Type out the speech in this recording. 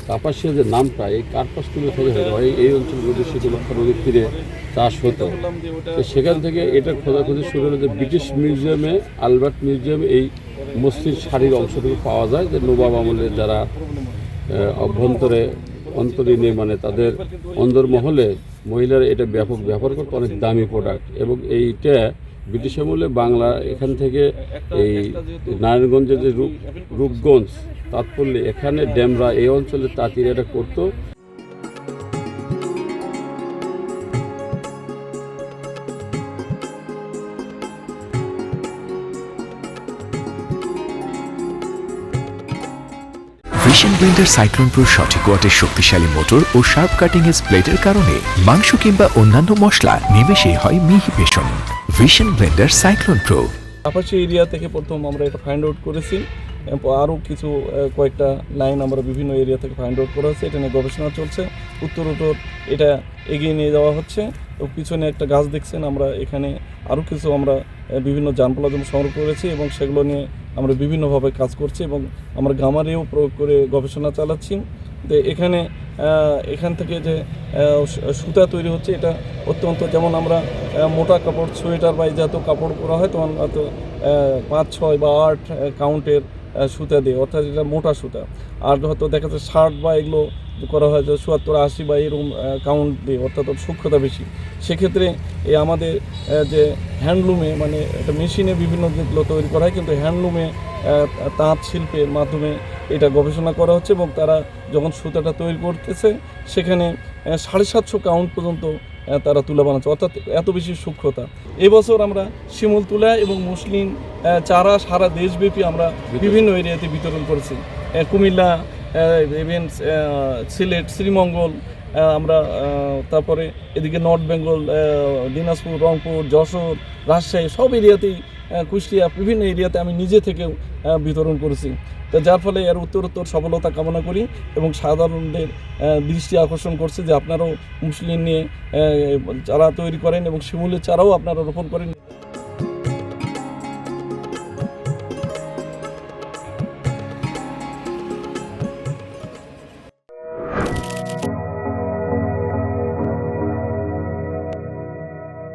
কাপাসিয়া যে নামটা এই কার্পাস তুলে থেকে হতো এই অঞ্চলগুলো শীতলক্ষা নদীর তীরে চাষ হতো। তো সেখান থেকে এটা খোঁজাখুঁজি শুরু হলো যে ব্রিটিশ মিউজিয়ামে, আলবার্ট মিউজিয়ামে এই মসজিদ শাড়ির অংশটুকু পাওয়া যায়, যে নবাব আমলের যারা অন্তরীণে মানে তাদের অন্দরমহলে মহিলারা এটা ব্যাপক ব্যবহার করতো, অনেক দামি প্রোডাক্ট। এবং এইটা ব্রিটিশ আমলে বাংলা এখান থেকে এই নারায়ণগঞ্জের যে রূপগঞ্জ তাৎপল্যে এখানে ড্যামরা এই অঞ্চলে তাঁতিরা এটা করতো। ভিশন ব্লেন্ডার সাইক্লোন প্রো সঠিক ওয়াটের শক্তিশালী মোটর ও শার্প কাটিং এজ প্লেটের কারণে মাংস কিংবা অন্যান্য মশলা নিমেষেই হয় মিহি বেসন। Vision blender cyclone pro. Kapasia area থেকে প্রথম আমরা এটা ফাইন্ড আউট করেছি, আরও কিছু কয়েকটা লাইন আমরা বিভিন্ন এরিয়া থেকে ফাইন্ড আউট করা হচ্ছে। এটা নিয়ে গবেষণা চলছে, উত্তরোত্তর এটা এগিয়ে নিয়ে যাওয়া হচ্ছে। তো পিছনে একটা গাছ দেখছেন, আমরা এখানে আরও কিছু আমরা বিভিন্ন যানপলাজম সংগ্রহ করেছি এবং সেগুলো নিয়ে আমরা বিভিন্নভাবে কাজ করছি এবং আমরা গামারেও প্রয়োগ করে গবেষণা চালাচ্ছি। তো এখান থেকে যে সুতা তৈরি হচ্ছে এটা অত্যন্ত, যেমন আমরা মোটা কাপড় সোয়েটার বা এই জাতীয় কাপড় করা হয় তখন হয়তো 5, 6 বা 8 কাউন্টের সুতা দিয়ে, অর্থাৎ এটা মোটা সুতা। আর হয়তো দেখা যাচ্ছে শার্ট বা এগুলো করা হয় যে 77, 80 বা এরকম কাউন্ট দিয়ে, অর্থাৎ সূক্ষ্মতা বেশি। সেক্ষেত্রে এই আমাদের যে হ্যান্ডলুমে মানে একটা মেশিনে বিভিন্ন যেগুলো তৈরি করা হয়, কিন্তু হ্যান্ডলুমে তাঁত শিল্পের মাধ্যমে এটা গবেষণা করা হচ্ছে এবং তারা যখন সুতাটা তৈরি করতেছে সেখানে 750 কাউন্ট পর্যন্ত তারা তুলা বানাচ্ছে, অর্থাৎ এত বেশি সূক্ষ্মতা। এবছর আমরা শিমুল তুলা এবং মসলিন চারা সারা দেশব্যাপী আমরা বিভিন্ন এরিয়াতে বিতরণ করেছি। কুমিল্লা, ইভেন সিলেট, শ্রীমঙ্গল, আমরা তারপরে এদিকে নর্থ বেঙ্গল, দিনাজপুর, রংপুর, যশোর, রাজশাহী সব এরিয়াতেই, কুষ্টিয়া বিভিন্ন এরিয়াতে আমি নিজে থেকেও বিতরণ করেছি। তো যার ফলে এর উত্তরোত্তর সফলতা কামনা করি এবং সাধারণদের দৃষ্টি আকর্ষণ করছে যে আপনারাও মুসলিম নিয়ে চারা তৈরি করেন এবং শিমুলের চারাও আপনারা রোপণ করেন।